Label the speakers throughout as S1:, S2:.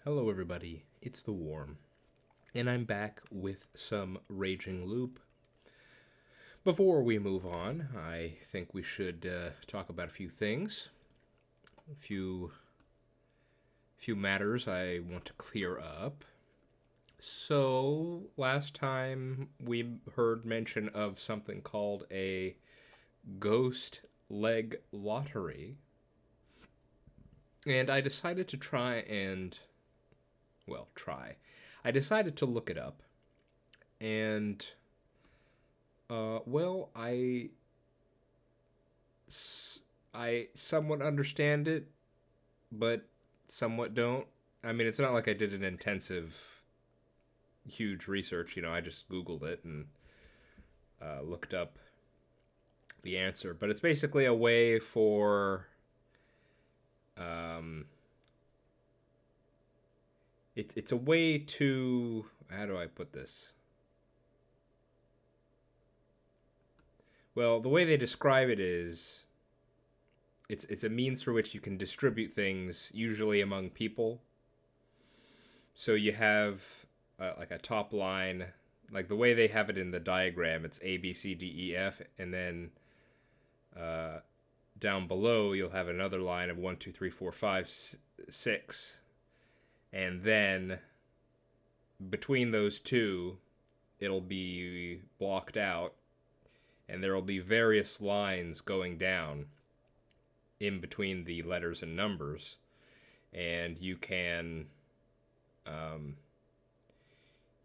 S1: Hello, everybody. It's the Worm, and I'm back with some Raging Loop. Before we move on, I think we should talk about a few things, a few matters I want to clear up. So, last time we heard mention of something called a ghost leg lottery, and I decided to try and, well, try. I decided to look it up, and well, I somewhat understand it, but somewhat don't. I mean, it's not like I did an intensive, huge research. I just Googled it and looked up the answer. But it's basically a way for, um, it's a way to, how do I put this? Well, the way they describe it is it's a means through which you can distribute things, usually among people. So you have like a top line, like the way they have it in the diagram, it's A, B, C, D, E, F, and then uh, down below you'll have another line of 1, 2, 3, 4, 5, 6, and then between those two, it'll be blocked out, and there will be various lines going down in between the letters and numbers, and um,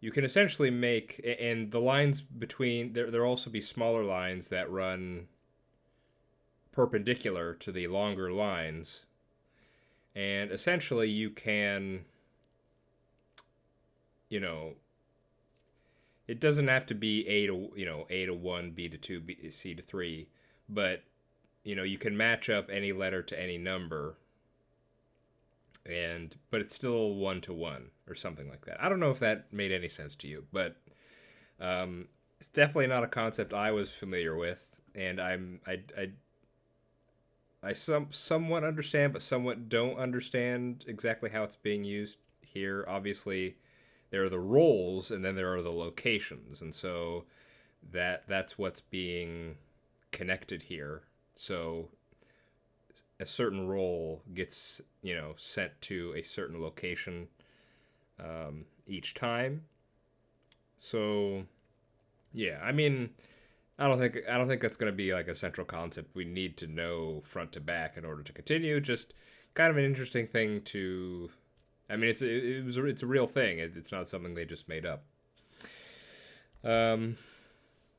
S1: you can essentially make, and the lines between there'll also be smaller lines that run perpendicular to the longer lines, and essentially you can, you know it doesn't have to be A to 1, B to 2, C to 3, but you can match up any letter to any number, and but it's still 1 to 1 or something like that. I don't know if that made any sense to you, but it's definitely not a concept I was familiar with, and I somewhat understand, but somewhat don't understand exactly how it's being used here. Obviously, there are the roles, and then there are the locations, and so that's what's being connected here. So a certain role gets sent to a certain location each time. So yeah, I mean, I don't think that's going to be like a central concept we need to know front to back in order to continue. Just kind of an interesting thing to. I mean, it's a real thing. It's not something they just made up. Um,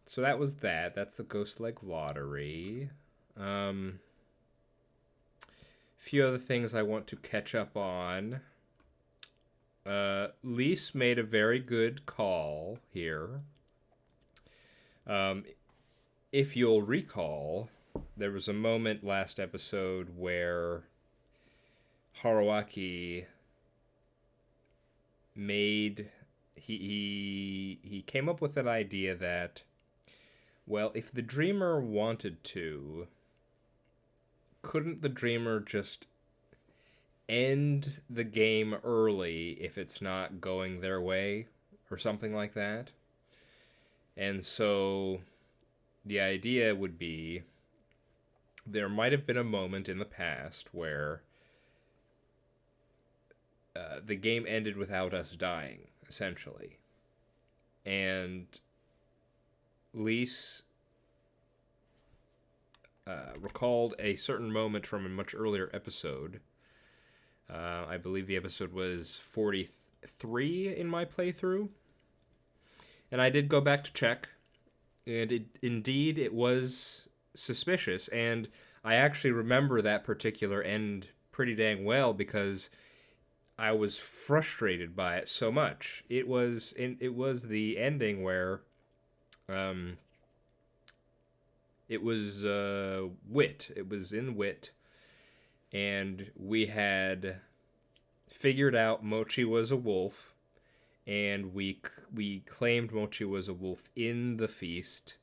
S1: so that was that. That's the Ghost Leg Lottery. Um, few other things I want to catch up on. Lise made a very good call here. Um, if you'll recall, there was a moment last episode where Haruaki made he came up with an idea that, well, if the dreamer wanted to, couldn't the dreamer just end the game early if it's not going their way or something like that? And so the idea would be there might have been a moment in the past where the game ended without us dying, essentially. And Lise recalled a certain moment from a much earlier episode. I believe the episode was 43 in my playthrough. And I did go back to check, and it was suspicious. And I actually remember that particular end pretty dang well because I was frustrated by it so much. It was the ending where um, it was Wit. It was in Wit, and we had figured out Mochi was a wolf, and we claimed Mochi was a wolf in the feast,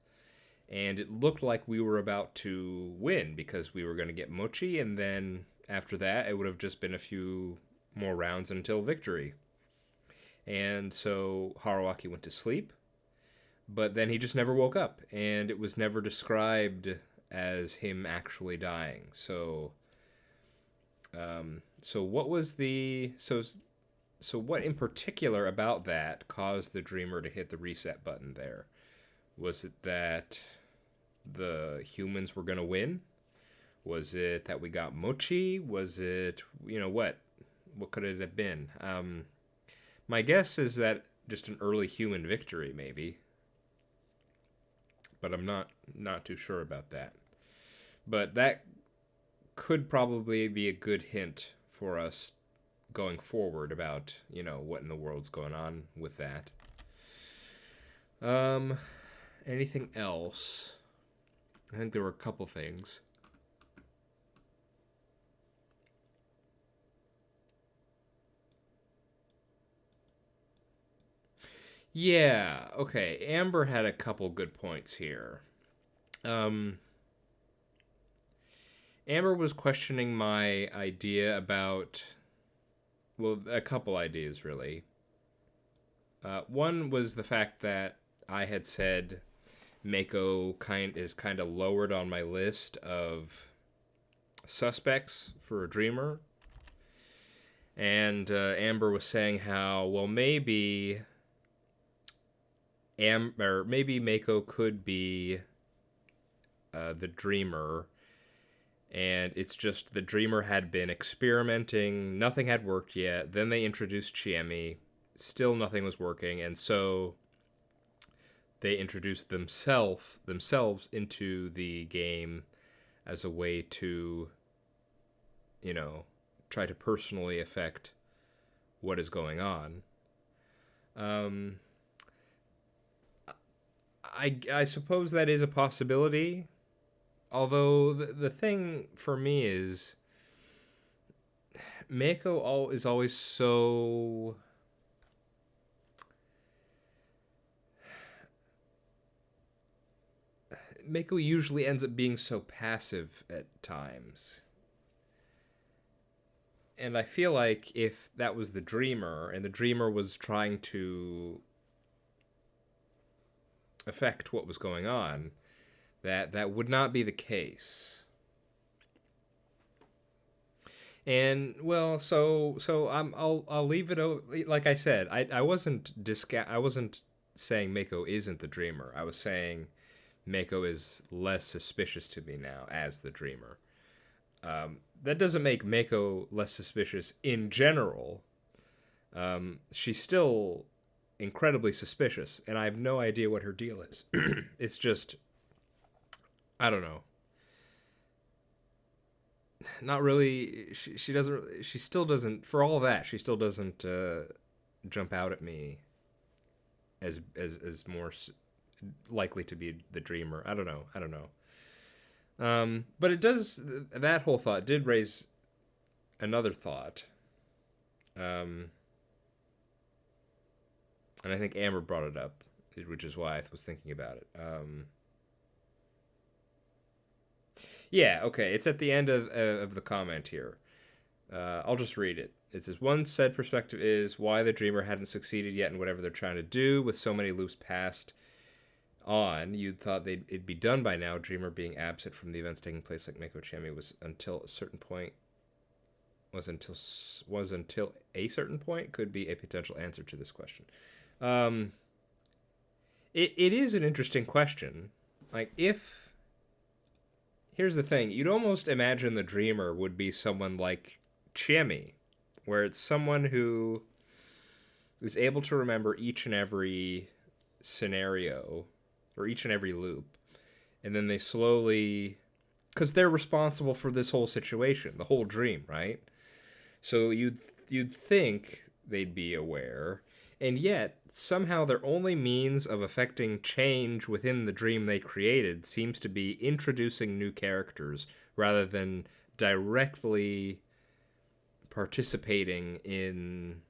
S1: and it looked like we were about to win because we were going to get Mochi, and then after that, it would have just been a few more rounds until victory. And so Haruaki went to sleep, but then he just never woke up, and it was never described as him actually dying. So what was so what in particular about that caused the dreamer to hit the reset button there? Was it that the humans were going to win? Was it that we got mochi? Was it, what? What could it have been? My guess is that just an early human victory, maybe. But I'm not too sure about that. But that could probably be a good hint for us going forward about, what in the world's going on with that. Anything else? I think there were a couple things. Yeah, okay. Amber had a couple good points here. Um, Amber was questioning my idea about, well, a couple ideas really. One was the fact that I had said Mako is kind of lowered on my list of suspects for a dreamer, and Amber was saying how, well, maybe Mako could be the dreamer, and it's just the dreamer had been experimenting, nothing had worked yet. Then they introduced Chiemi, still nothing was working, and so they introduced themselves into the game as a way to, try to personally affect what is going on. I suppose that is a possibility. Although the thing for me is Mako is always so Mako usually ends up being so passive at times. And I feel like if that was the dreamer and the dreamer was trying to affect what was going on, that would not be the case. And well, I'll leave it. Like I said, I wasn't saying Mako isn't the dreamer. I was saying Mako is less suspicious to me now as the dreamer. That doesn't make Mako less suspicious in general. She's still incredibly suspicious, and I have no idea what her deal is. It's just, I don't know. Not really. She doesn't. She still doesn't. For all that, she still doesn't jump out at me as more likely to be the dreamer. I don't know. But it does. That whole thought did raise another thought. And I think Amber brought it up, which is why I was thinking about it. Yeah, okay. It's at the end of the comment here. I'll just read it. It says, one said perspective is why the dreamer hadn't succeeded yet in whatever they're trying to do. With so many loops passed on, you'd thought it'd be done by now. Dreamer being absent from the events taking place like Mako Chemi was until a certain point could be a potential answer to this question. It is an interesting question. Like, here's the thing, you'd almost imagine the dreamer would be someone like Chiemi, where it's someone who is able to remember each and every scenario or each and every loop, and then they slowly, because they're responsible for this whole situation, the whole dream, right? So you'd think they'd be aware, and yet somehow their only means of affecting change within the dream they created seems to be introducing new characters rather than directly participating in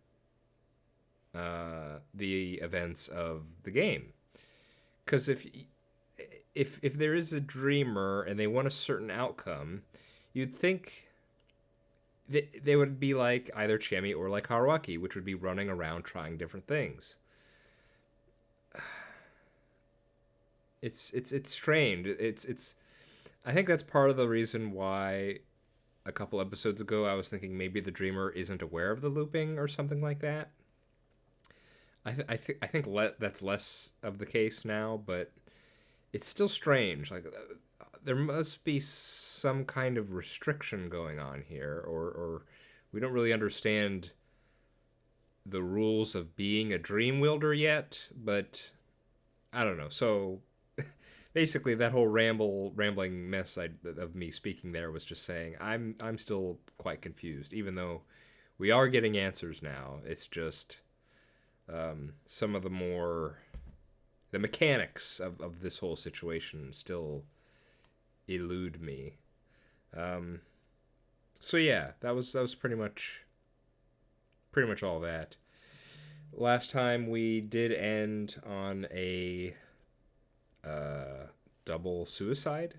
S1: the events of the game. Because if there is a dreamer and they want a certain outcome, you'd think they would be like either Chemi or like Haruaki, which would be running around trying different things. It's strange. It's I think that's part of the reason why a couple episodes ago I was thinking maybe the dreamer isn't aware of the looping or something like that. I think that's less of the case now, but it's still strange. Like there must be some kind of restriction going on here, or we don't really understand the rules of being a dream wielder yet. But I don't know. So basically, that whole rambling mess of me speaking there was just saying I'm still quite confused, even though we are getting answers now. It's just some of the mechanics of this whole situation still elude me. Um, so yeah, that was pretty much all that. Last time we did end on a double suicide.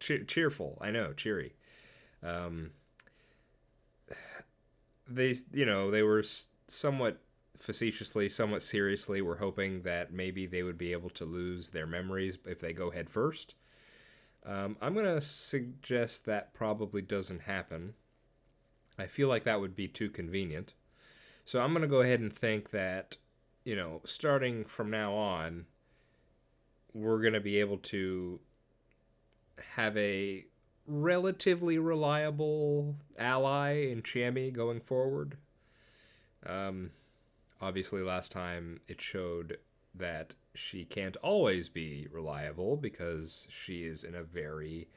S1: Cheerful, I know, cheery. Um, they were somewhat facetiously, somewhat seriously, were hoping that maybe they would be able to lose their memories if they go head first. I'm gonna suggest that probably doesn't happen. I feel like that would be too convenient. So I'm gonna go ahead and think that, starting from now on, we're gonna be able to have a relatively reliable ally in Chiemi going forward. Um, Obviously, last time it showed that she can't always be reliable because she is in a very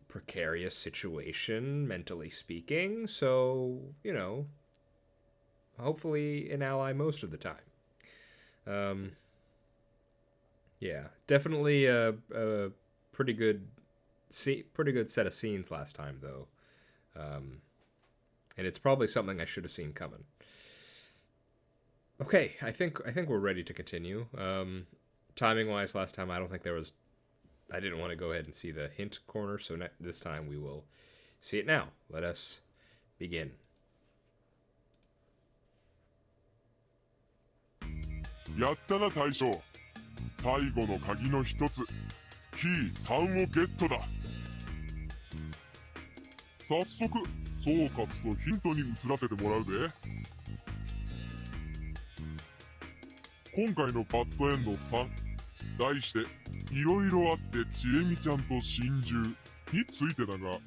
S1: precarious situation, mentally speaking. So, hopefully an ally most of the time. Um, yeah, definitely a pretty good set of scenes last time though, and it's probably something I should have seen coming. Okay, I think we're ready to continue. Timing wise, last time I don't think there was. I didn't want to go ahead and see the hint corner, so this time we will see it now. Let us begin.
S2: やったな大将。最後の鍵の一つ、キー3をゲットだ。早速、総括とヒントに移らせてもらうぜ。今回のバッドエンド3、題して、いろいろあってちえみちゃんと心中についてだが。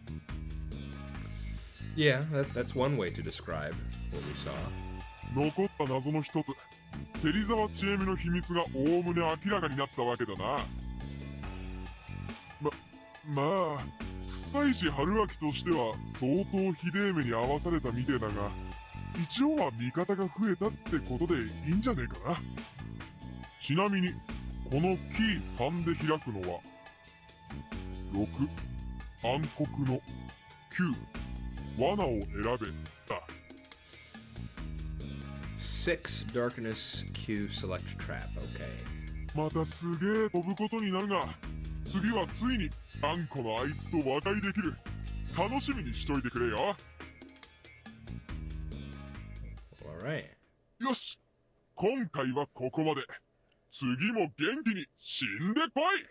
S1: Yeah, that's one way to describe what we saw.
S2: 残った謎の一つ、芹沢ちえみの秘密がおおむね明らかになったわけだな。まあ、夫妻子春明としては相当ひでえ目に遭わされたみてえだが、一応は味方が増えたってことでいいんじゃねえかな。ちなみに、このキー3で開くのは、6、暗黒の9、罠を選べだ。
S1: 6 Darkness Q Select Trap, okay.
S2: またすげえ飛ぶことになるが、次はついにあんこのあいつと和解できる。楽しみにしといてくれよ。
S1: Alright.
S2: よし、今回はここまで。次も元気に死んでこい。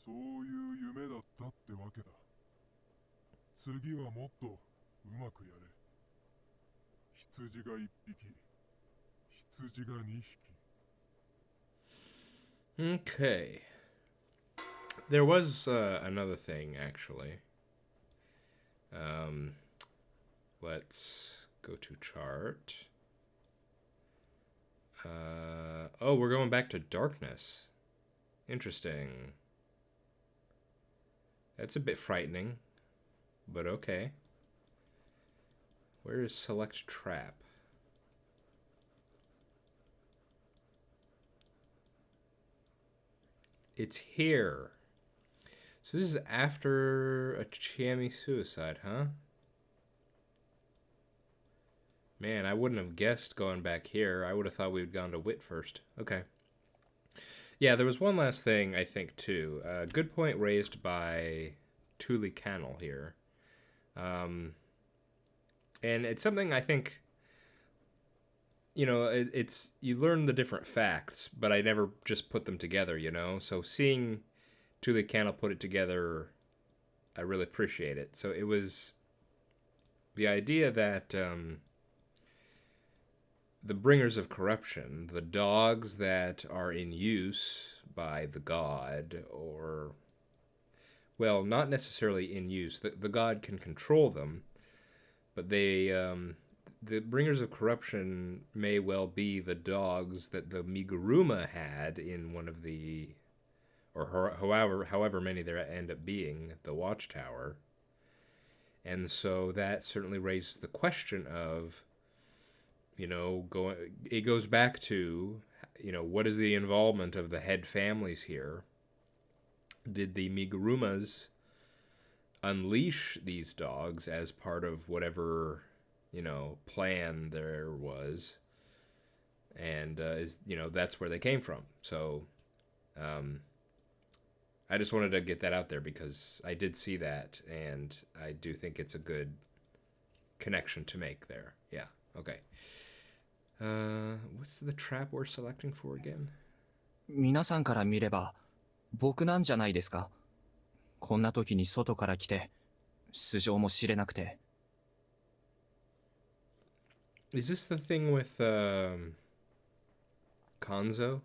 S2: そういう夢だったってわけだ。次はもっとうまくやれ。羊が1匹、羊が2匹。
S1: Okay. There was another thing, actually. Let's go to chart. Oh, we're going back to darkness. Interesting. That's a bit frightening, but okay. Where is select trap? It's here. So this is after a Chiemi suicide, huh? Man, I wouldn't have guessed going back here. I would have thought we would gone to Wit first. Okay. Yeah, there was one last thing I think too. Good point raised by Tuli Cannell here, um, and it's something I think it's you learn the different facts, but I never just put them together. So seeing Tuli Cannell put it together, I really appreciate it. So it was the idea that the bringers of corruption, the dogs that are in use by the god, or, well, not necessarily in use. The god can control them, but the bringers of corruption may well be the dogs that the Miguruma had in one of the, or however many there end up being, the watchtower. And so that certainly raises the question of, it goes back to, what is the involvement of the head families here? Did the Migurumas unleash these dogs as part of whatever, plan there was? And, that's where they came from. So, I just wanted to get that out there because I did see that, and I do think it's a good connection to make there. Yeah, okay. What's the trap we're selecting for again?
S3: 皆さんから見れば僕なんじゃないですか。こんな時に外から来て素性も知れなくて。
S1: Is this the thing with Kanzo?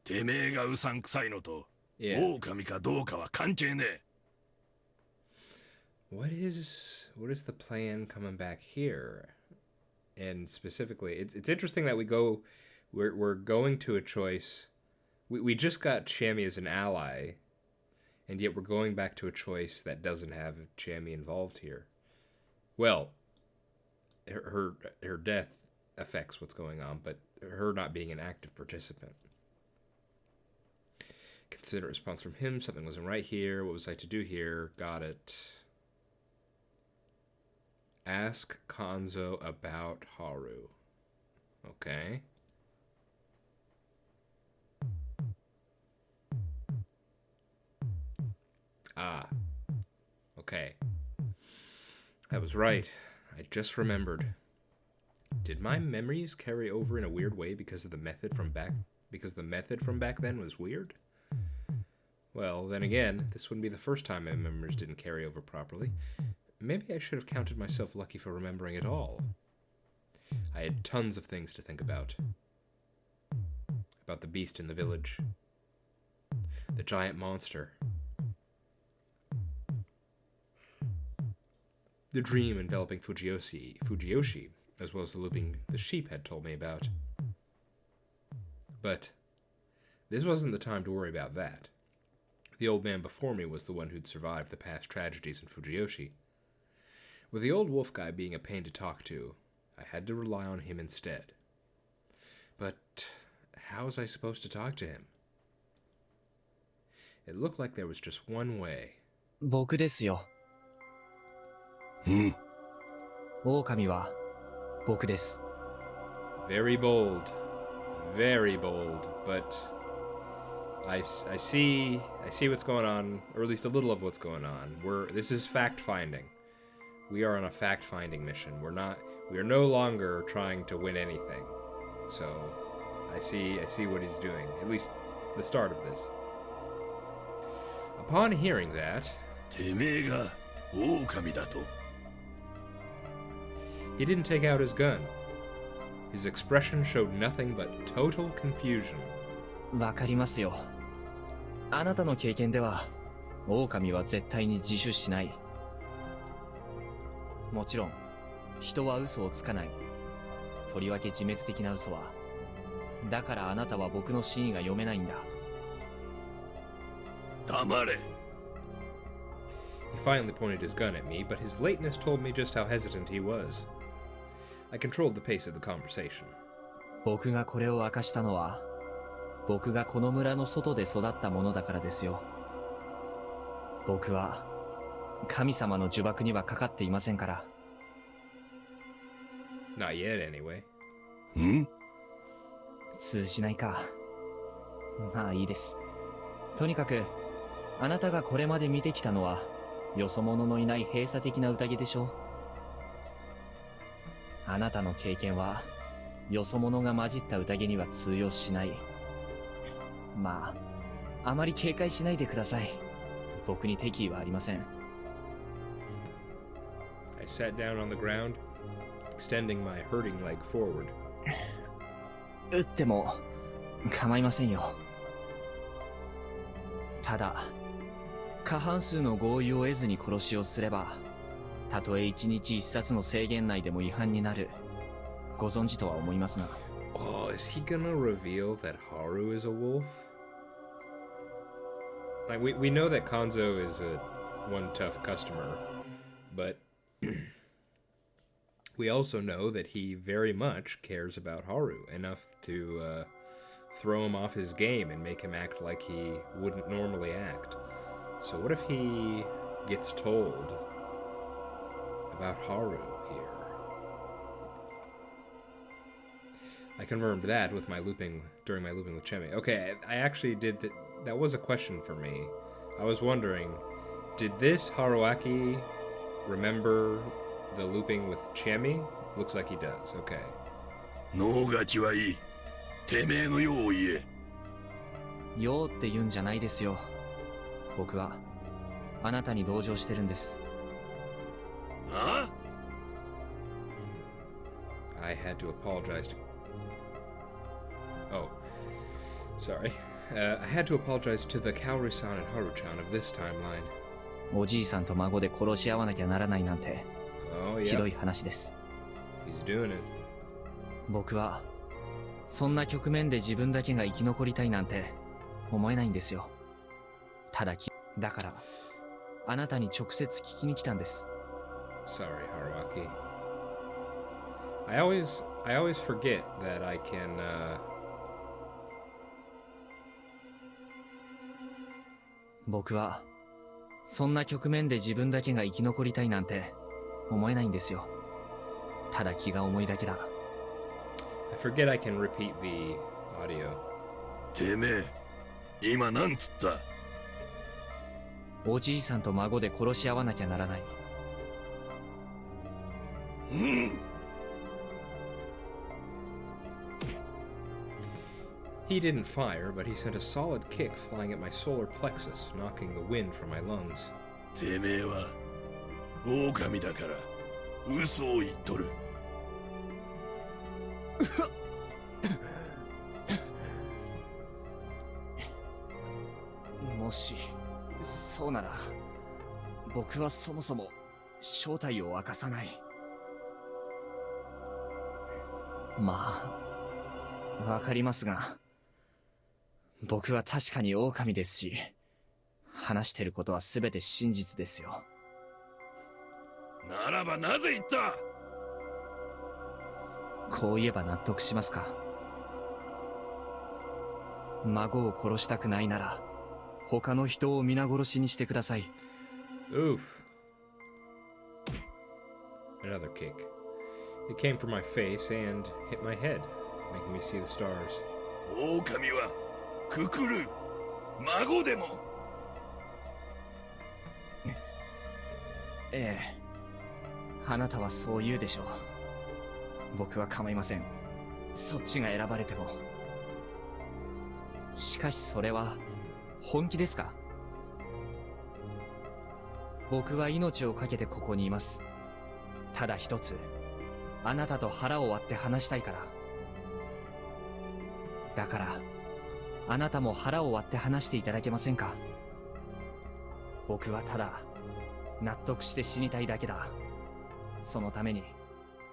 S4: てめえがうさんくさいのと、
S1: Yeah.
S4: 狼かどうかは関係ねえ。
S1: What is the plan coming back here? And specifically, it's interesting that we're going to a choice. We just got Chami as an ally, and yet we're going back to a choice that doesn't have Chami involved here. Well, her death affects what's going on, but her not being an active participant. Consider a response from him. Something wasn't right here. What was I to do here? Got it. Ask Kanzo about Haru. Okay. Ah. Okay. That was right. I just remembered. Did my memories carry over in a weird way because the method from back then was weird? Well, then again, this wouldn't be the first time my memories didn't carry over properly. Maybe I should have counted myself lucky for remembering it all. I had tons of things to think about. About the beast in the village. The giant monster. The dream enveloping Fujiyoshi, as well as the looping the sheep had told me about. But this wasn't the time to worry about that. The old man before me was the one who'd survived the past tragedies in Fujiyoshi. With the old wolf guy being a pain to talk to, I had to rely on him instead. But how was I supposed to talk to him? It looked like there was just one way.
S3: 僕ですよ。
S4: うん。
S3: 狼は僕です。
S1: Very bold. Very bold. But I see what's going on, or at least a little of what's going on. This is fact-finding. We are on a fact-finding mission. We are no longer trying to win anything. So, I see what he's doing. At least the start of this. Upon hearing that,
S4: てめえが狼だと。
S1: he didn't take out his gun. His expression showed nothing but total confusion.
S3: わかりますよ。あなたの経験では狼は絶対に自首しない。もちろん人は嘘をつかない。とりわけ自滅的な嘘は。だからあなたは僕の真意が読めないんだ。
S4: 黙れ。
S1: He finally pointed his gun at me, but his lateness told me just how hesitant he was. I controlled the pace of the conversation.
S3: 僕がこれを明かしたのは、僕がこの村の外で育ったものだからですよ。僕は神様の呪縛にはかかっていませんから。
S1: Not yet, anyway.
S4: ん？
S3: 通じないか。まあいいです。とにかく、あなたがこれまで見てきたのは、よそ者のいない閉鎖的な宴でしょう。あなたの経験は、よそ者が混じった宴には通用しない。まあ、あまり警戒しないでください。僕に敵意はありません。
S1: I sat down on the ground, extending my hurting leg forward.
S3: 撃っても構いませんよ。ただ、過半数の合意を得ずに殺しをすれば、たとえ一日一冊の制限内でも違反になる。ご存知とは思いますが。
S1: Oh, is he gonna reveal that Haru is a wolf? Like we know that Kanzo is one tough customer, but we also know that he very much cares about Haru enough to throw him off his game and make him act like he wouldn't normally act. So what if he gets told about Haru here? I confirmed that with my looping during my looping with Chemi. Okay, I actually did. That was a question for me. I was wondering, did this Haruaki remember the looping with Chemi? Looks like he does. Okay.
S4: 脳がきはいい。てめえの用を言え。
S3: ようって言うんじゃないですよ。僕は、あなたに同情してるんです。
S4: あ
S1: I had to apologize to... Oh. Sorry. I had to apologize to the Kaori-san and Haru-chan of this timeline.
S3: おじいさんと孫で殺し合わなきゃならないなんて、
S1: Oh,
S3: ひど
S1: yeah.
S3: い話です。
S1: He's doing it.
S3: 僕は、そんな局面で自分だけが生き残りたいなんて、思えないんですよ。だから、あなたに直接聞きに来たんです。
S1: Sorry, Haruaki. I always forget that I can,
S3: 僕は、そんな局面で自分だけが生き残りたいなんて、思えないんですよ。ただ気が重いだけだ。
S1: I forget I can repeat the audio.
S4: てめえ、今なんつった？
S3: おじいさんと孫で殺し合わなきゃならない。
S4: うん。
S1: He didn't fire, but he sent a solid kick flying at my solar plexus, knocking the wind from my lungs.
S4: てめえは狼だから嘘を言っとる。
S3: もし、そうなら、僕はそもそも正体を明かさない。まあ、わかりますが、僕は確かに狼ですし、話してることは全て真実ですよ。
S4: ならばなぜ言った？
S3: こう言えば納得しますか？孫を殺したくないなら、他の人を皆殺しにしてください。
S1: Oof. Another kick. It came from my face and hit my head, making me see the stars.
S4: 狼はくくる。孫でも。
S3: ええ。あなたはそう言うでしょう。僕は構いません。そっちが選ばれても。しかしそれは、本気ですか？僕は命を懸けてここにいます。ただ一つ、あなたと腹を割って話したいから。だから、あなたも腹を割って話していただけませんか？僕はただ、納得して死にたいだけだ。そのために、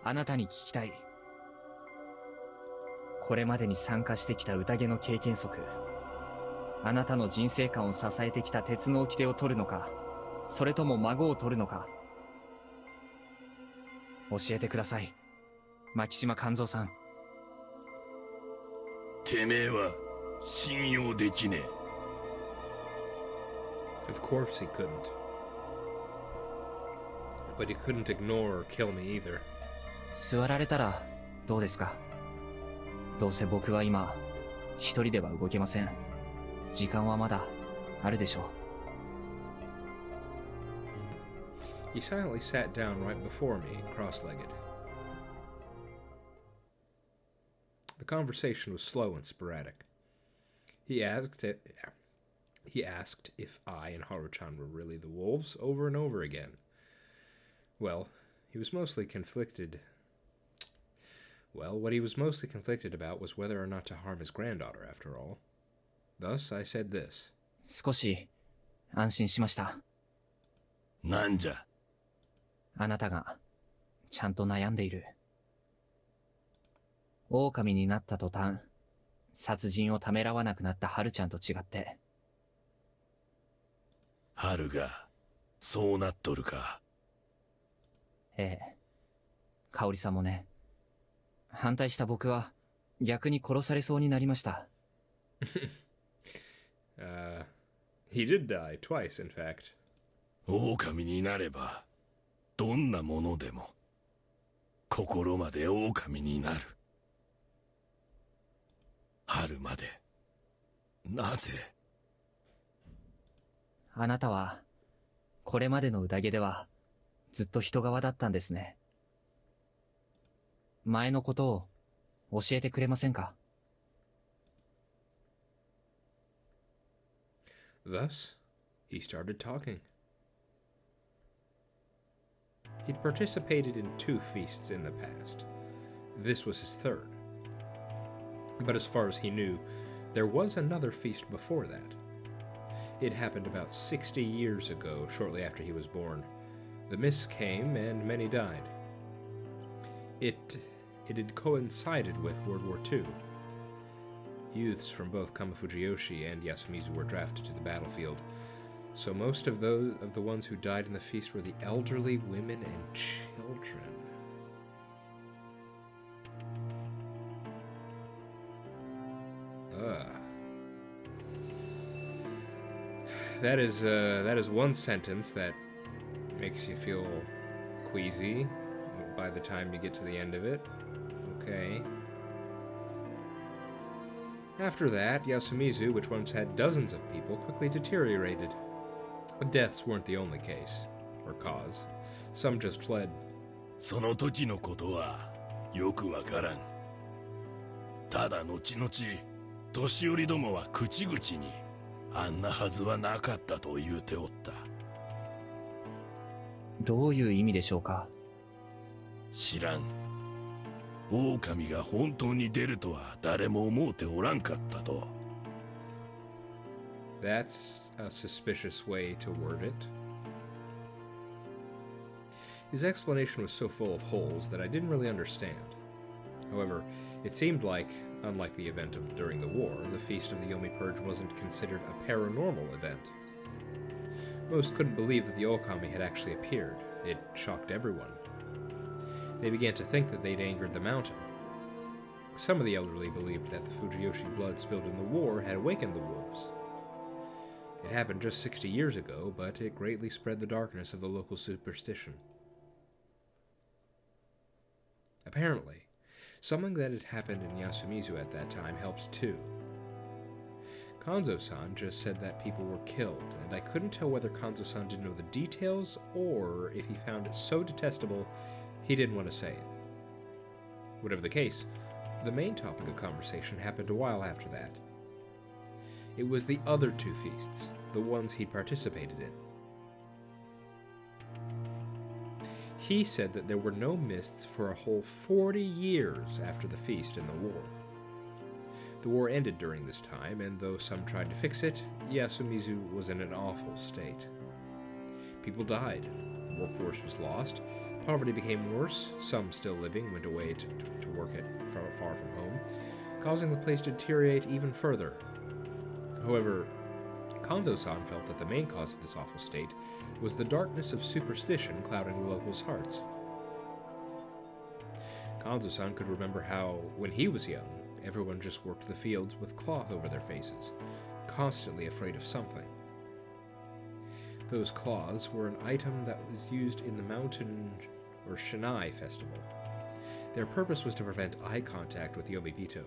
S3: あなたに聞きたい。これまでに参加してきた宴の経験則、あなたの人生観を支えてきた鉄の掟を取るのか、それとも孫を取るのか、教えてください。牧島勘三さん。
S4: てめえは信用できねえ。
S1: Of course he couldn't. But he couldn't ignore or kill me either.
S3: 座られたらどうですか？どうせ僕は今、一人では動けません。時間はまだあるでしょう。
S1: He silently sat down right before me, cross-legged. The conversation was slow and sporadic. He asked if I and Haru-chan were really the wolves over and over again. Well, he was mostly conflicted. Well, what he was mostly conflicted about was whether or not to harm his granddaughter, after all. Thus, I said this.
S3: 少し安心しました。
S4: なんじゃ。
S3: あなたがちゃんと悩んでいる。狼になった途端、殺人をためらわなくなったハルちゃんと違って。
S4: 春がそうなっとるか。
S3: ええ。香織さんもね。反対した僕は逆に殺されそうになりました。
S1: He did die twice, in fact.
S4: 狼になればどんなものでも心まで狼になる。春までなぜ。
S3: あなたはこれまでの宴ではずっと人側だったんですね。前のことを教えてくれませんか？
S1: Thus, he started talking. He'd participated in 2 feasts in the past. This was his 3rd. But as far as he knew, there was another feast before that. It happened about 60 years ago, shortly after he was born. The mist came, and many died. It had coincided with World War II. Youths from both Kamafujiyoshi and Yasumizu were drafted to the battlefield, so most of the ones who died in the feast were the elderly, women, and children. That is one sentence that makes you feel queasy by the time you get to the end of it. Okay. After that, Yasumizu, which once had dozens of people, quickly deteriorated. Deaths weren't the only case, or cause. Some just fled.
S4: その時のことはよくわからん。ただ後々年寄りどもは口々にあんなはずはなかったと言うておった。
S3: どういう意味でしょうか？
S4: 知らん。狼が本当に出るとは誰も思うておらんかったと。
S1: That's a suspicious way to word it. His explanation was so full of holes that I didn't really understand. However, it seemed like, unlike the event during the war, the Feast of the Yomi Purge wasn't considered a paranormal event. Most couldn't believe that the Okami had actually appeared. It shocked everyone. They began to think that they'd angered the mountain. Some of the elderly believed that the Fujiyoshi blood spilled in the war had awakened the wolves. It happened just 60 years ago, but it greatly spread the darkness of the local superstition. Apparently, something that had happened in Yasumizu at that time helps too. Kanzo-san just said that people were killed, and I couldn't tell whether Kanzo-san didn't know the details or if he found it so detestable he didn't want to say it. Whatever the case, the main topic of conversation happened a while after that. It was the other 2 feasts, the ones he'd participated in. He said that there were no mists for a whole 40 years after the feast in the war. The war ended during this time, and though some tried to fix it, Yasumizu was in an awful state. People died, the workforce was lost, poverty became worse, some still living went away to work far from home, causing the place to deteriorate even further. However, Kanzo-san felt that the main cause of this awful state was the darkness of superstition clouding the locals' hearts. Kanzo-san could remember how, when he was young, everyone just worked the fields with cloth over their faces, constantly afraid of something. Those cloths were an item that was used in the mountain or Shinai festival. Their purpose was to prevent eye contact with Yomibito.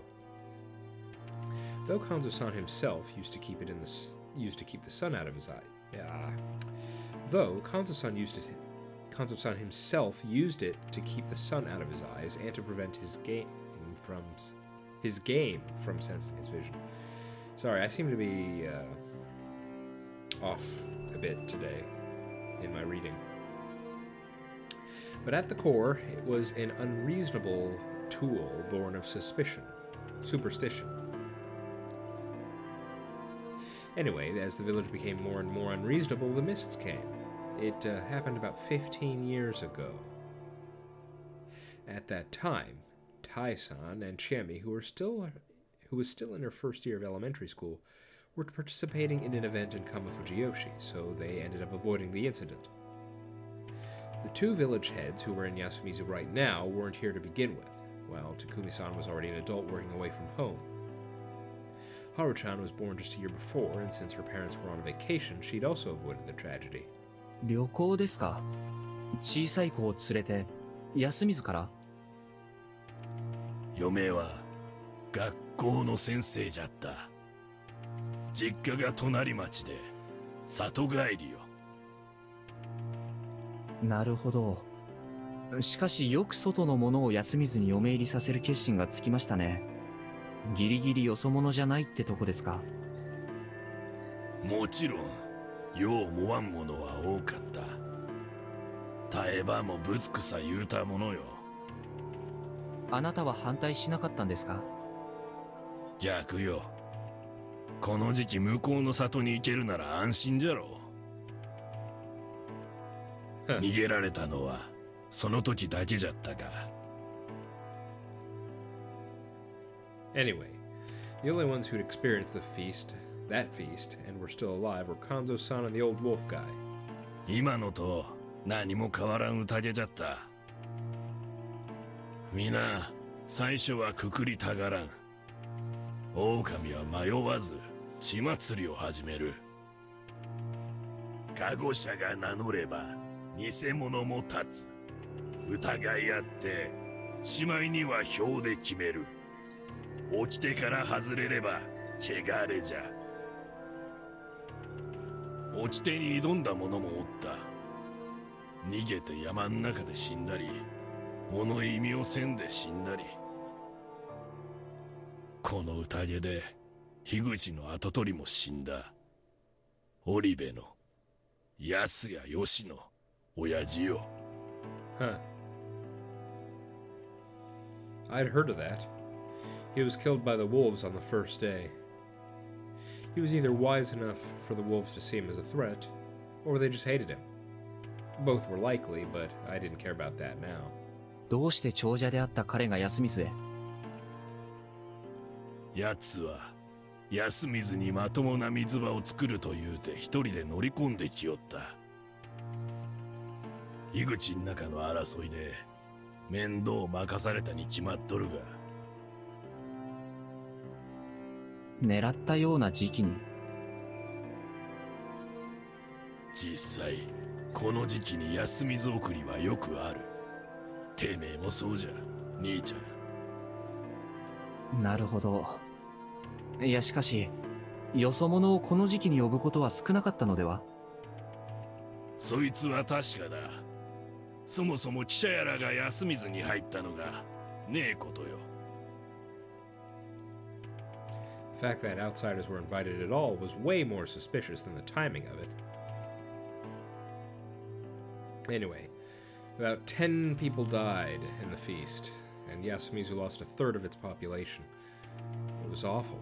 S1: Though Kanzo-san himself used to keep the sun out of his eye. Though Kanzo-san Kanzo-san himself used it to keep the sun out of his eyes and to prevent his game from sensing his vision. Sorry, I seem to be off a bit today in my reading. But at the core, it was an unreasonable tool born of superstition. Anyway, as the village became more and more unreasonable, the mists came. It happened about 15 years ago. At that time, Tai-san and Chiemi, who was still in her first year of elementary school, were participating in an event in Kamafujiyoshi, so they ended up avoiding the incident. The two village heads who were in Yasumizu right now weren't here to begin with, while Takumi-san was already an adult working away from home. Haru-chan was born just a year before, and since her parents were on vacation, she'd also avoided the tragedy.
S3: 旅行ですか？小さい子を連れて、休みずから？
S4: 嫁は学校の先生じゃった。実家が隣町で里帰りよ。
S3: なるほど。しかしよく外のものを休みずに嫁入りさせる決心がつきましたね。ギリギリよそ者じゃないってとこですか？
S4: もちろん、ようもわんものは多かった。耐えばもぶつくさ言うたものよ。
S3: あなたは反対しなかったんですか？
S4: 逆よ。この時期向こうの里に行けるなら安心じゃろう。逃げられたのはその時だけじゃったが。
S1: Anyway, the only ones who'd experienced that feast, and were still alive were Kanzo-san and the old wolf guy.
S4: 今のと何も変わらん宴じゃった。皆、最初はくくりたがらん。狼は迷わず血祭りを始める。加護者が名乗れば偽物も立つ。疑い合ってしまいには票で決める。起きてから外れれば汚れじゃ。掟に挑んだ者もおった。逃げて山ん中で死んだり、物意味をせんで死んだり。この宴で樋口の跡取りも死んだ。織部の安谷義の親父よ。
S1: Huh. I'd heard of that. He was killed by the wolves on the first day. He was either wise enough for the wolves to see him as a threat, or they just hated him. Both were likely, but I didn't care about that now.
S3: どうして長者であった彼が休みずへ？
S4: 奴は休みずにまともな水場を作ると言うて一人で乗り込んできよった。井口ん中の争いで面倒を任されたに決まっとるが。
S3: 狙ったような時期に。
S4: 実際この時期に休みず送りはよくある。てめえもそうじゃ、兄ちゃん。
S3: なるほど。いやしかし、よそ者をこの時期に呼ぶことは少なかったのでは？
S4: そいつは確かだ。そもそも記者やらが休みずに入ったのがねえことよ。
S1: The fact that outsiders were invited at all was way more suspicious than the timing of it. Anyway, about 10 people died in the feast, and Yasumizu lost a third of its population. It was awful.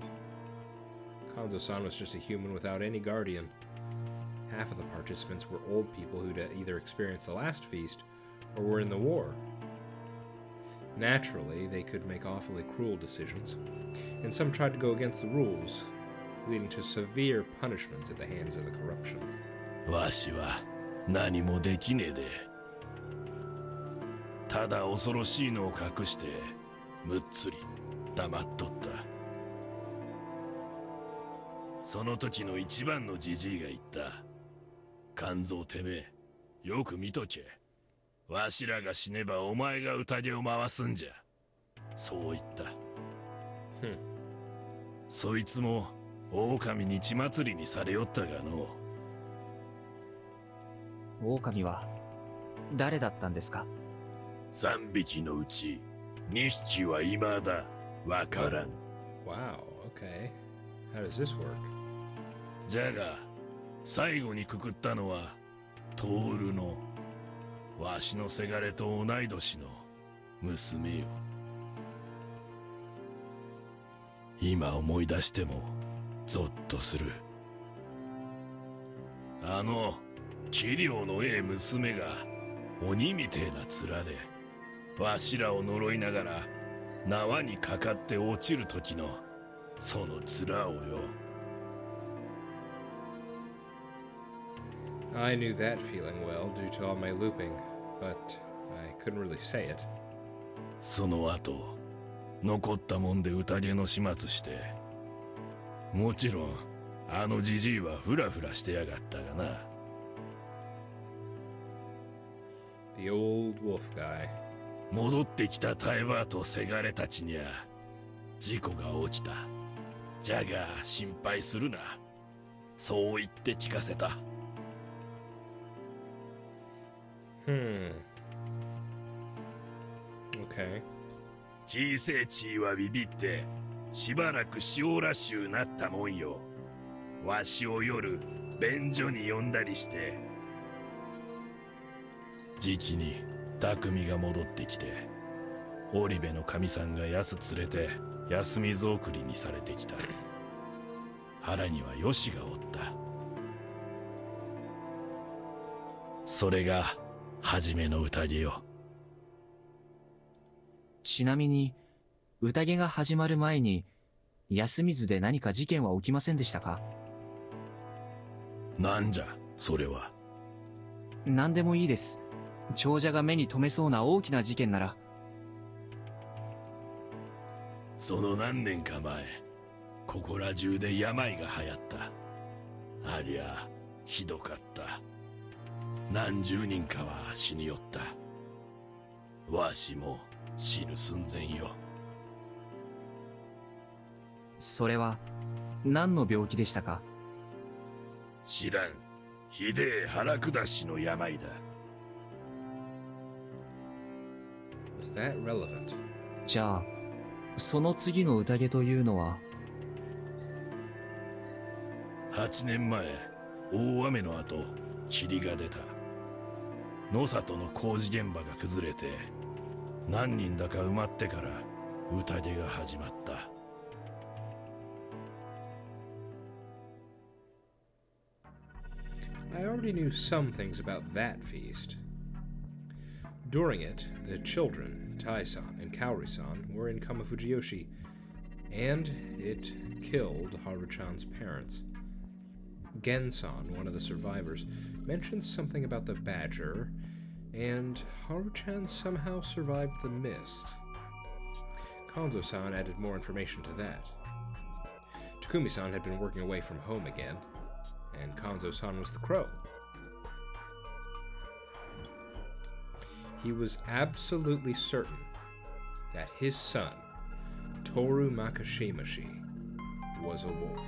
S1: Kanzo-san was just a human without any guardian. Half of the participants were old people who'd either experienced the last feast or were in the war. Naturally, they could make awfully cruel decisions, and some tried to go against the rules, leading to severe punishments at the hands of the corruption.
S4: わしは何もできねえで。ただ恐ろしいのを隠してむっつり黙っとった。その時の一番のじじいが言った。肝臓てめえ、よく見とけ。わしらが死ねばお前が宴を回すんじゃ。そう言った。そいつも狼に血祭りにされよったがの。
S3: 狼は誰だったんですか？
S4: 3匹のうち2匹は未だわからん。
S1: Wow, okay. How does this work?
S4: じゃが最後にくくったのはトールのわしのせがれと同い年の娘よ。今思い出してもゾッとする。あの器量のええ娘が鬼みてえな面でわしらを呪いながら縄にかかって落ちる時のその面をよ。
S1: I knew that feeling well due to all my looping, but I couldn't really say it.
S4: その後残ったもんで宴の始末して、もちろんあのじじいはフラフラしてやがったがな。
S1: The old wolf guy.
S4: 戻ってきたタイバーとせがれたちにゃ事故が起きた。じゃが心配するな、そう言って聞かせた。
S1: Okay.
S4: 小せえちいはビビってしばらく塩ラッシュなったもんよ。わしを夜便所に呼んだりして、じきに匠が戻ってきて、織部の神さんが安連れて休みぞ送りにされてきた。腹にはよしがおった。それが初めの宴よ。
S3: ちなみに、宴が始まる前に、安水で何か事件は起きませんでしたか？
S4: なんじゃそれは。
S3: 何でもいいです。長者が目に留めそうな大きな事件なら。
S4: その何年か前、ここら中で病が流行った。ありゃひどかった。何十人かは死によった。わしも死ぬ寸前よ。
S3: それは何の病気でしたか？
S4: 知らん。ひでえ腹下しの病だ。
S1: Was that relevant?
S3: じゃあ、その次の宴というのは。
S4: 8年前、大雨の後、霧が出た。野里の工事現場が崩れて、何人だか埋まってから宴が始まった。
S1: I already knew some things about that feast. During it, the children, Tai-san and Kaori-san, were in Kamafujiyoshi, and it killed Haru-chan's parents. Gen-san, one of the survivors, mentioned something about the badger, and Haru-chan somehow survived the mist. Kanzo-san added more information to that. Takumi-san had been working away from home again, and Kanzo-san was the crow. He was absolutely certain that his son, Toru Makashimashi, was a wolf.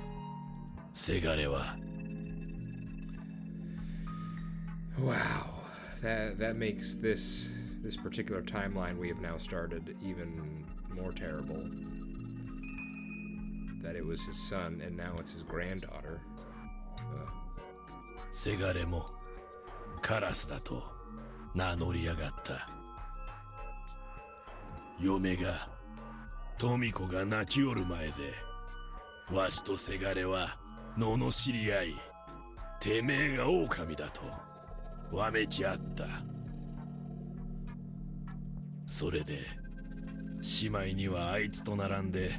S4: せがれは
S1: Wow, that makes this particular timeline we have now started even more terrible. That it was his son and now it's his granddaughter.
S4: せがれもカラスだと名乗りやがった。嫁が富子が泣きおる前で、わしとせがれは罵り合い、てめえが狼だとわめき合った。それで姉妹にはあいつと並んで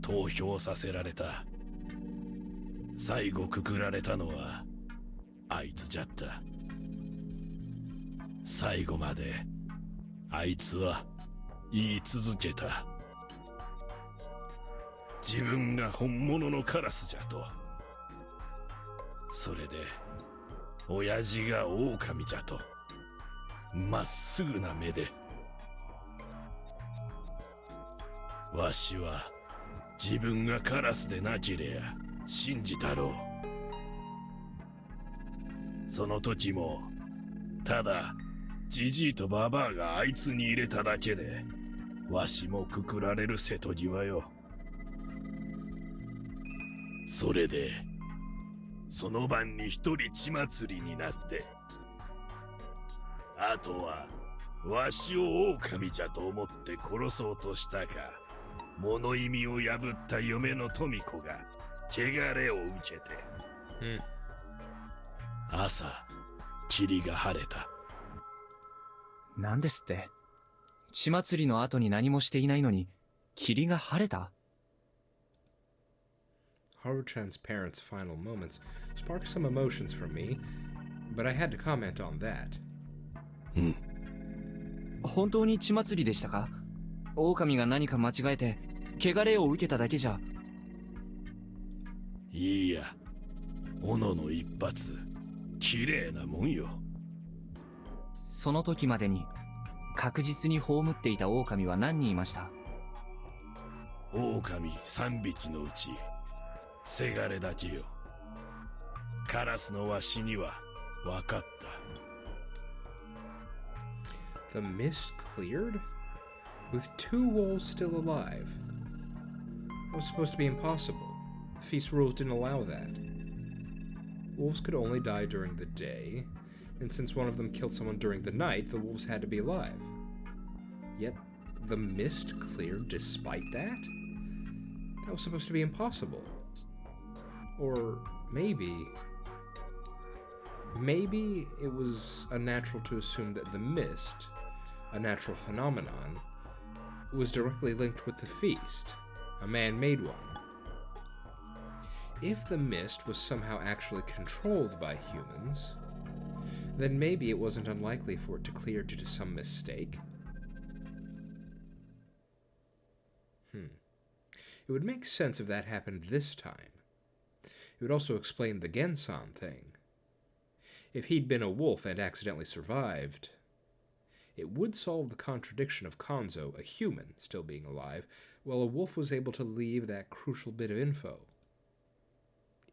S4: 投票させられた。最後くくられたのはあいつじゃった。最後まであいつは言い続けた。自分が本物のカラスじゃと。それで親父が狼じゃとまっすぐな目で。わしは自分がカラスでなけりゃ信じたろう。その時もただジジイとババアがあいつに入れただけでわしもくくられる瀬戸際よ。それでその晩に一人血祭りになって、あとはわしを狼じゃと思って殺そうとしたか、物意味を破った嫁の富子が汚れを受けて、朝霧が晴れた。
S3: なんですって？血祭りの後に何もしていないのに霧が晴れた？
S1: Haru-chan's parents' final moments sparked some emotions from me, but I had to comment on that.
S3: 本当に血祭りでしたか？狼が何か間違えて汚れを受けただけじゃ。
S4: いいや、斧の一発綺麗なもんよ。
S3: その時までに確実に葬っていた狼は何人いました？
S4: 狼3匹のうちせがれだけよ。カラスのわしには分かった。
S1: The mist cleared? With 2 wolves still alive? That was supposed to be impossible. Feast rules didn't allow that. Wolves could only die during the day, and since one of them killed someone during the night, the wolves had to be alive. Yet, the mist cleared despite that? That was supposed to be impossible. Or maybe it was unnatural to assume that the mist, a natural phenomenon, was directly linked with the feast, a man-made one. If the mist was somehow actually controlled by humans, then maybe it wasn't unlikely for it to clear due to some mistake. It would make sense if that happened this time. It would also explain the Gensan thing. If he'd been a wolf and accidentally survived, it would solve the contradiction of Kanzo, a human, still being alive, while a wolf was able to leave that crucial bit of info.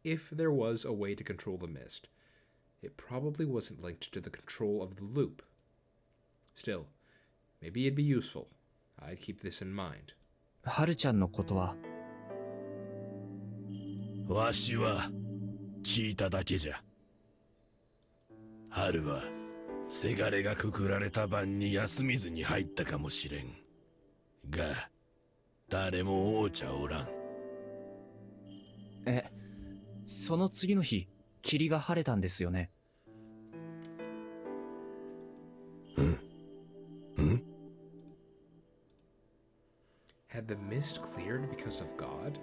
S1: If there was a way to control the mist, it probably wasn't linked to the control of the loop. Still, maybe it'd be useful. I'd keep this in mind.
S3: ハルちゃんのことは？
S4: わしは聞いただけじゃ。春はせがれがくくられた晩に休みずに入ったかもしれんが、誰も王者おらん。
S3: その次の日霧が晴れたんですよね？Had
S1: the mist cleared because of God?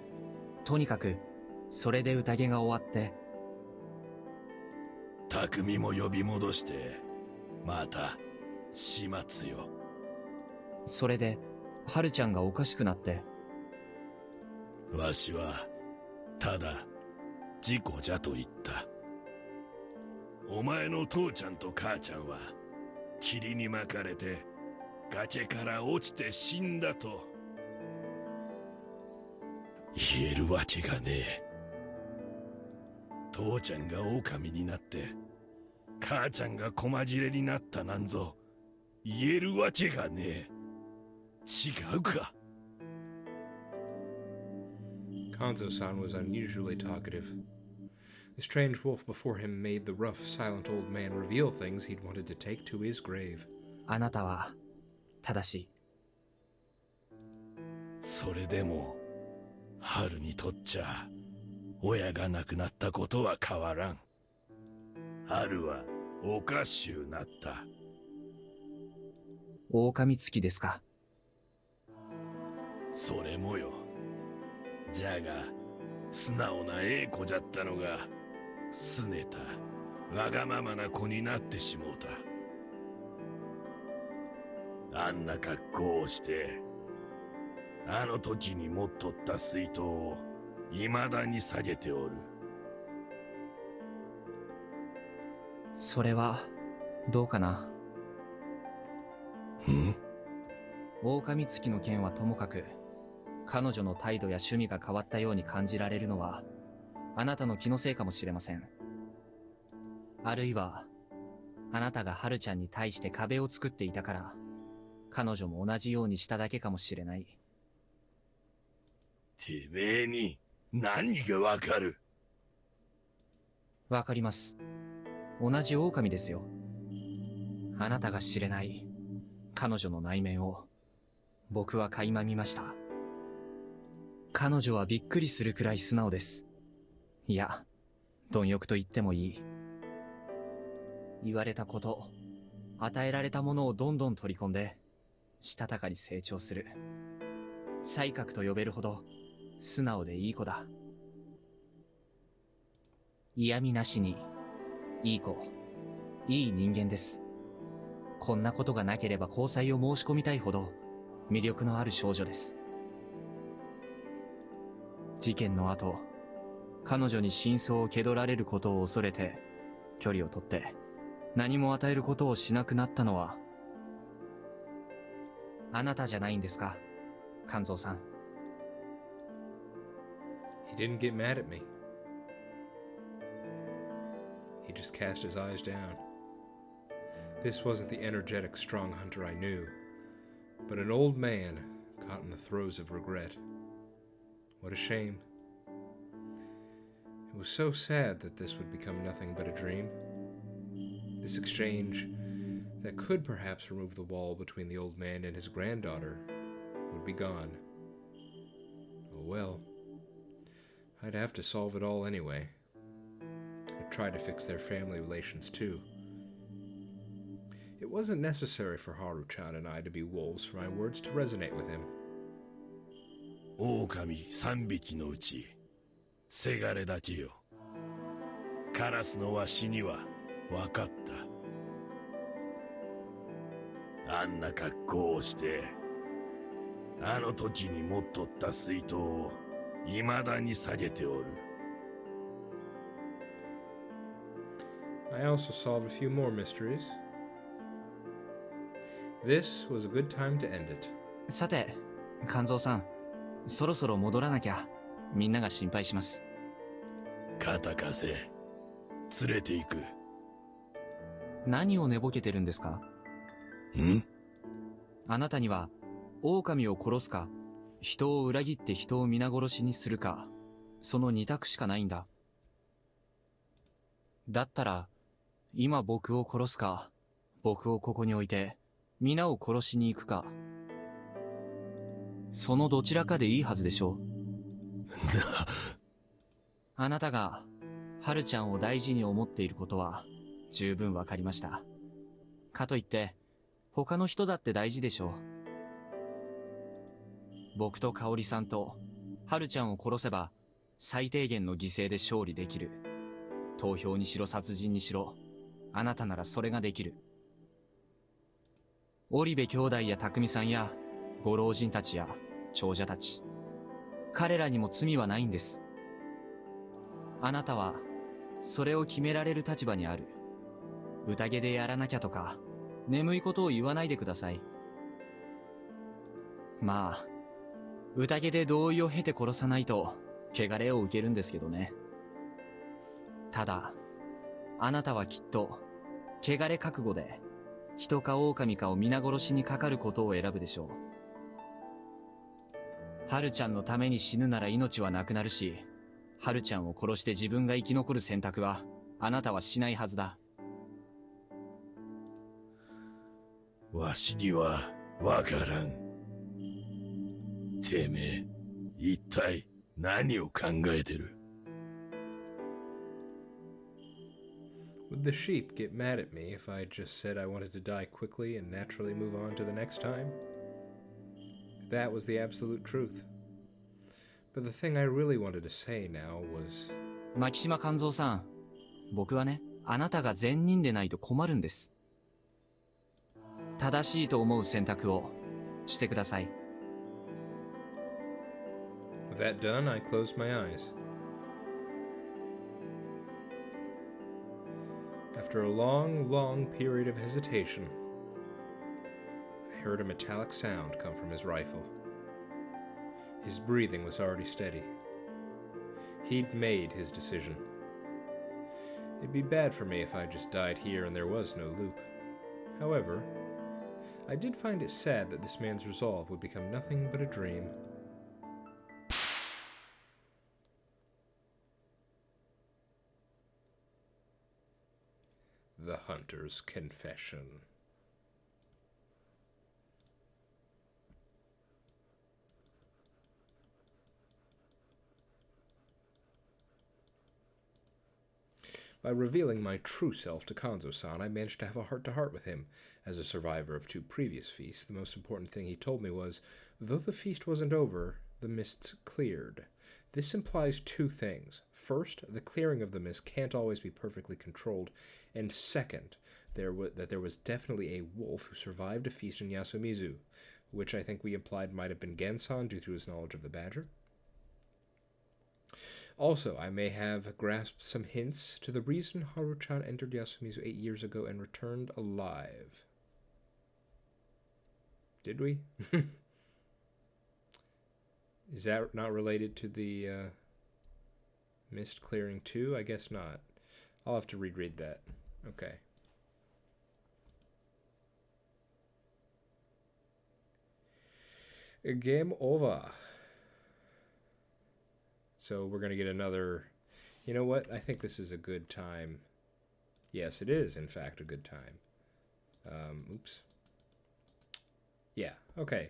S3: とにかくそれで宴が終わって、
S4: 匠も呼び戻してまた始末よ。
S3: それでハルちゃんがおかしくなって、
S4: わしはただ事故じゃと言った。お前の父ちゃんと母ちゃんは霧に巻かれて崖から落ちて死んだと言えるわけがねえ。父ちゃんが狼になって母ちゃんが細切れになったなんぞ言えるわけがねえ。違うか。
S1: Kanzo-san was unusually talkative. The strange wolf before him made the rough, silent old man reveal things he'd wanted to take to his grave.
S3: あなたは正しい。
S4: それでも春にとっちゃ親が亡くなったことは変わらん。春はおかしゅうなった。
S3: 狼つきですか？
S4: それもよ。じゃが素直なええ子じゃったのがすねたわがままな子になってしもうた。あんな格好をしてあの時に持っとった水筒を未だに下げておる。
S3: それはどうかな。狼つきの件はともかく、彼女の態度や趣味が変わったように感じられるのは、あなたの気のせいかもしれません。あるいは、あなたがハルちゃんに対して壁を作っていたから、彼女も同じようにしただけかもしれない。
S4: てめえに何がわかる？
S3: わかります。同じ狼ですよ。あなたが知れない彼女の内面を僕は垣間見ました。彼女はびっくりするくらい素直です。いや、貪欲と言ってもいい。言われたこと、与えられたものをどんどん取り込んで、したたかに成長する。才覚と呼べるほど素直でいい子だ。嫌味なしに、いい子、いい人間です。こんなことがなければ交際を申し込みたいほど魅力のある少女です。事件の後、彼女に真相を蹴取られることを恐れて距離を取って何も与えることをしなくなったのはあなたじゃないんですか、カンゾーさん。
S1: He didn't get mad at me. He just cast his eyes down. This wasn't the energetic, strong hunter I knew, but an old man caught in the throes of regret. What a shame. It was so sad that this would become nothing but a dream. This exchange that could perhaps remove the wall between the old man and his granddaughter would be gone. Oh well. I'd have to solve it all anyway. I'd try to fix their family relations too. It wasn't necessary for Haru-chan and I to be wolves for my words to resonate with him.
S4: 狼3匹のうちせがれだけよ。カラスのわしには分かった。あんな格好をしてあの時に持っとった水筒を未だに下げておる。
S1: I also solved a few more mysteries. This was a good time to end it.
S3: さて、カンゾーさん、そろそろ戻らなきゃ。みんなが心配します。
S4: 肩貸せ。連れて行く。
S3: 何を寝ぼけてるんですか？
S4: ん？
S3: あなたには、狼を殺すか、人を裏切って人を皆殺しにするか、その二択しかないんだ。だったら、今僕を殺すか、僕をここに置いて、皆を殺しに行くか。そのどちらかでいいはずでしょう。あなたが、ハルちゃんを大事に思っていることは、十分わかりました。かといって、他の人だって大事でしょう。僕と香織さんと、ハルちゃんを殺せば、最低限の犠牲で勝利できる。投票にしろ殺人にしろ、あなたならそれができる。織部兄弟や匠さんや、ご老人たちや長者たち、彼らにも罪はないんです。あなたはそれを決められる立場にある。宴でやらなきゃとか眠いことを言わないでください。まあ宴で同意を経て殺さないと汚れを受けるんですけどね。ただあなたはきっと汚れ覚悟で人か狼かを皆殺しにかかることを選ぶでしょう。ハルちゃんのために死ぬなら命はなくなるし、ハルちゃんを殺して自分が生き残る選択はあなたはしないはずだ。
S4: わしにはわからん。てめえ、一体何を考えてる
S1: Would the sheep get mad at me if I just said I wanted to die quickly and naturally move on to the next time? That was the absolute truth. But the thing I really wanted to say now was...
S3: 牧島勘三さん、僕はね、あなたが善人でないと困るんです。正しいと思う選択をしてください。
S1: With that done, I closed my eyes. After a long, long period of hesitation, I heard a metallic sound come from his rifle. His breathing was already steady. He'd made his decision. It'd be bad for me if I just died here and there was no loop. However, I did find it sad that this man's resolve would become nothing but a dream. The Hunter's Confession. By revealing my true self to Kanzo-san, I managed to have a heart-to-heart with him. As a survivor of 2 previous feasts, the most important thing he told me was, though the feast wasn't over, the mists cleared. This implies 2 things. First, the clearing of the mist can't always be perfectly controlled, and second, that there was definitely a wolf who survived a feast in Yasumizu, which I think we implied might have been Gensan due to his knowledge of the badger. Also, I may have grasped some hints to the reason Haru-chan entered Yasumizu 8 years ago and returned alive. Did we? Is that not related to the mist clearing too? I guess not. I'll have to reread that. Okay. Game over. So we're going to get another... You know what? I think this is a good time. Yes, it is, in fact, a good time. Oops. Yeah, okay.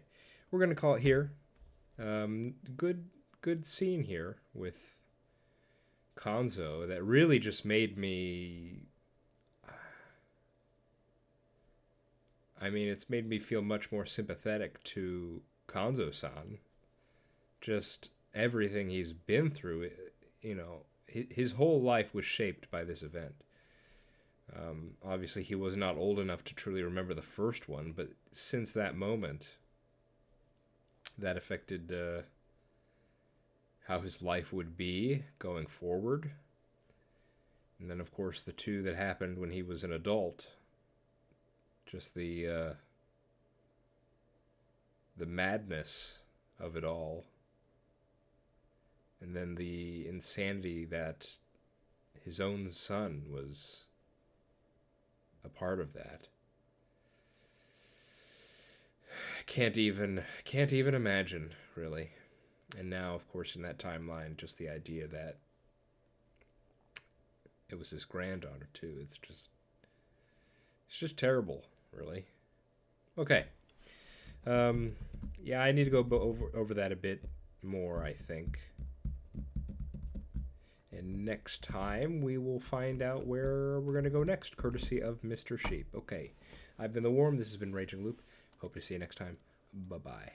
S1: We're going to call it here. Good scene here with Kanzo that really just made me... I mean, it's made me feel much more sympathetic to Kanzo-san. Just everything he's been through, you know, his whole life was shaped by this event. Obviously, he was not old enough to truly remember the first one, but since that moment, that affected how his life would be going forward. And then, of course, the 2 that happened when he was an adult. Just the madness of it all. And then the insanity that his own son was a part of that. Can't even imagine, really. And now, of course, in that timeline, just the idea that it was his granddaughter too. It's just terrible, really. Okay. Yeah, I need to go over that a bit more, I think. And next time, we will find out where we're going to go next, courtesy of Mr. Sheep. Okay, I've been The Worm. This has been Raging Loop. Hope to see you next time. Bye-bye.